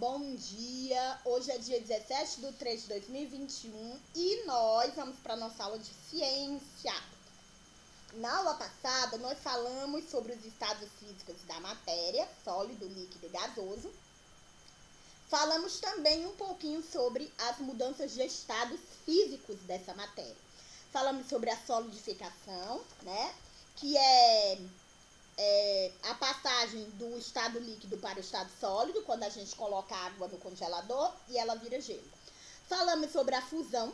bom dia. Hoje é dia 17/3/2021 e nós vamos para a nossa aula de ciência. Na aula passada, nós falamos sobre os estados físicos da matéria, sólido, líquido e gasoso. Falamos também um pouquinho sobre as mudanças de estados físicos dessa matéria. Falamos sobre a solidificação, né? Que é a passagem do estado líquido para o estado sólido, quando a gente coloca água no congelador e ela vira gelo. Falamos sobre a fusão,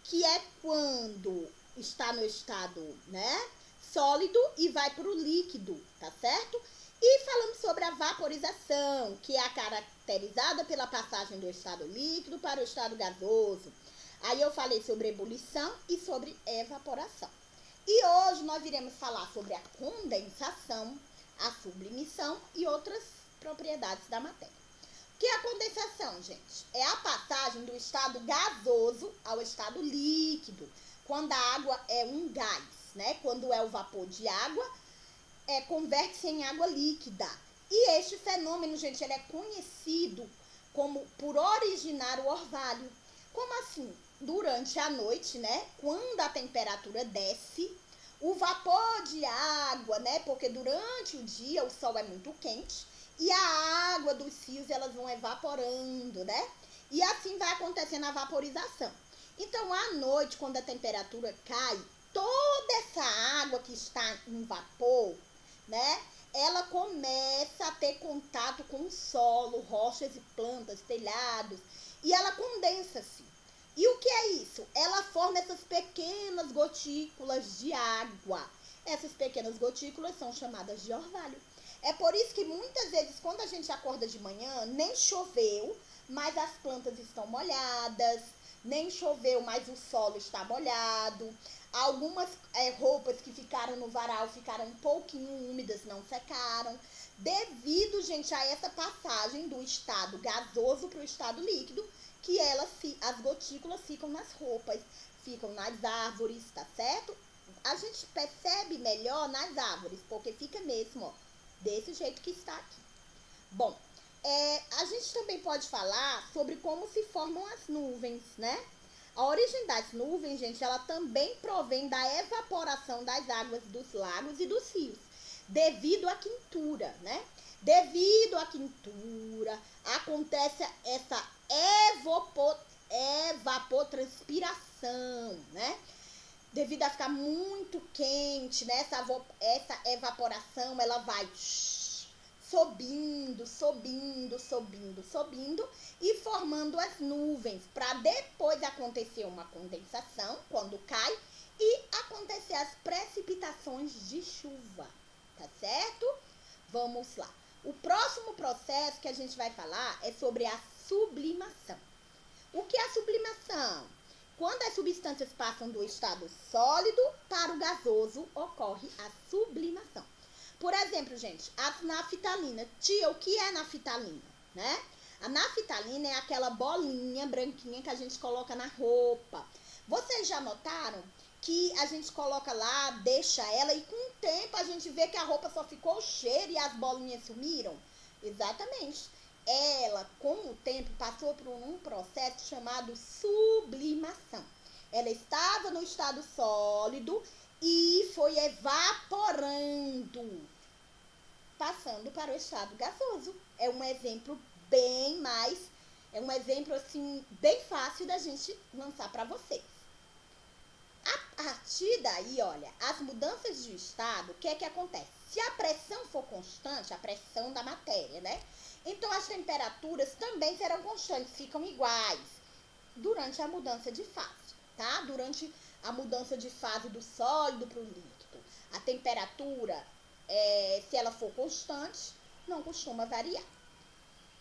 que é quando está no estado, né, sólido e vai para o líquido, tá certo? E falamos sobre a vaporização, que é a caracterizada pela passagem do estado líquido para o estado gasoso. Aí eu falei sobre ebulição e sobre evaporação. E hoje nós iremos falar sobre a condensação, a sublimação e outras propriedades da matéria. O que é a condensação, gente? É a passagem do estado gasoso ao estado líquido, quando a água é um gás, né? Quando é o vapor de água, converte-se em água líquida. E este fenômeno, gente, ele é conhecido como por originar o orvalho. Como assim? Durante a noite, né, quando a temperatura desce, o vapor de água, né, porque durante o dia o sol é muito quente e a água dos fios elas vão evaporando, né, e assim vai acontecendo a vaporização. Então, à noite, quando a temperatura cai, toda essa água que está em vapor, né, ela começa a ter contato com o solo, rochas e plantas, telhados, e ela condensa-se. E o que é isso? Ela forma essas pequenas gotículas de água. Essas pequenas gotículas são chamadas de orvalho. É por isso que muitas vezes, quando a gente acorda de manhã, nem choveu, mas as plantas estão molhadas, nem choveu, mas o solo está molhado. Algumas roupas que ficaram no varal ficaram um pouquinho úmidas, não secaram. Devido, gente, a essa passagem do estado gasoso para o estado líquido, que as gotículas ficam nas roupas, ficam nas árvores, tá certo? A gente percebe melhor nas árvores, porque fica mesmo, ó, desse jeito que está aqui. Bom, a gente também pode falar sobre como se formam as nuvens, né? A origem das nuvens, gente, ela também provém da evaporação das águas dos lagos e dos rios, devido à quintura, né? Devido à quintura, acontece essa evapotranspiração, né? Devido a ficar muito quente, né? Essa evaporação, ela vai subindo e formando as nuvens, para depois acontecer uma condensação, quando cai, e acontecer as precipitações de chuva, tá certo? Vamos lá. O próximo processo que a gente vai falar é sobre a sublimação. O que é a sublimação? Quando as substâncias passam do estado sólido para o gasoso, ocorre a sublimação. Por exemplo, gente, a naftalina. Tia, o que é naftalina, né? A naftalina é aquela bolinha branquinha que a gente coloca na roupa. Vocês já notaram que a gente coloca lá, deixa ela e com o tempo a gente vê que a roupa só ficou o cheiro e as bolinhas sumiram? Exatamente. Ela, com o tempo, passou por um processo chamado sublimação. Ela estava no estado sólido e foi evaporando, passando para o estado gasoso. É um exemplo assim, bem fácil da gente lançar para vocês. A partir daí, olha, as mudanças de estado, o que é que acontece? Se a pressão for constante, a pressão da matéria, né? Então, as temperaturas também serão constantes, ficam iguais durante a mudança de fase, tá? Durante a mudança de fase do sólido para o líquido. A temperatura, se ela for constante, não costuma variar.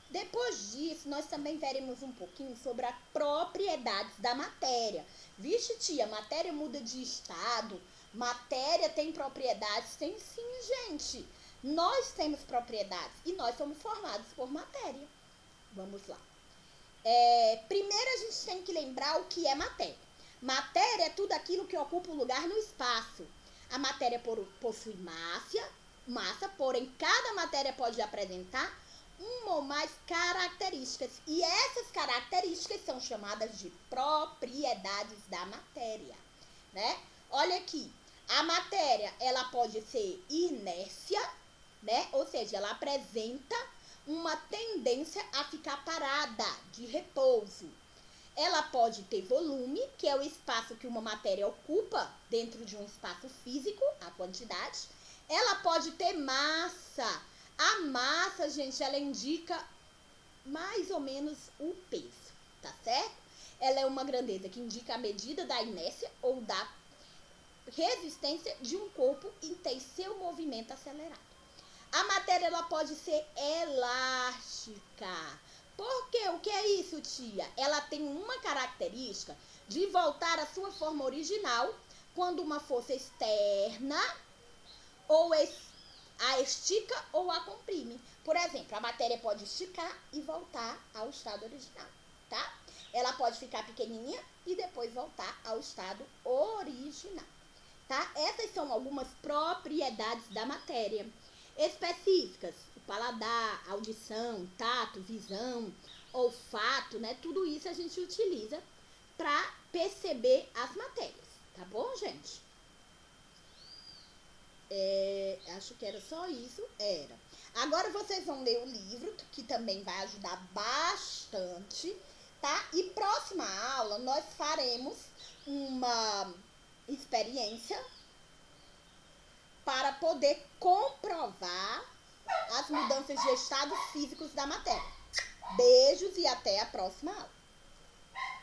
Depois disso, nós também veremos um pouquinho sobre as propriedades da matéria. Vixe, tia, matéria muda de estado, matéria tem propriedades? Tem sim, gente. Nós temos propriedades e nós somos formados por matéria. Vamos lá. Primeiro a gente tem que lembrar o que é matéria. Matéria é tudo aquilo que ocupa um lugar no espaço. A matéria possui massa, porém cada matéria pode apresentar uma ou mais características. E essas características são chamadas de propriedades da matéria, né? Olha aqui, a matéria, ela pode ser inércia, né? Ou seja, ela apresenta uma tendência a ficar parada, de repouso. Ela pode ter volume, que é o espaço que uma matéria ocupa dentro de um espaço físico, a quantidade. Ela pode ter massa. A massa, gente, ela indica mais ou menos o peso, tá certo? Ela é uma grandeza que indica a medida da inércia ou da resistência de um corpo em ter seu movimento acelerado. A matéria, ela pode ser elástica. Por quê? O que é isso, tia? Ela tem uma característica de voltar à sua forma original quando uma força externa ou a estica ou a comprime. Por exemplo, a matéria pode esticar e voltar ao estado original, tá? Ela pode ficar pequenininha e depois voltar ao estado original, tá? Essas são algumas propriedades da matéria específicas: o paladar, audição, tato, visão, olfato, né? Tudo isso a gente utiliza para perceber as matérias, tá bom, gente? Acho que era só isso. Era. Agora vocês vão ler o livro, que também vai ajudar bastante, tá? E próxima aula nós faremos uma experiência para poder comprovar as mudanças de estados físicos da matéria. Beijos e até a próxima aula.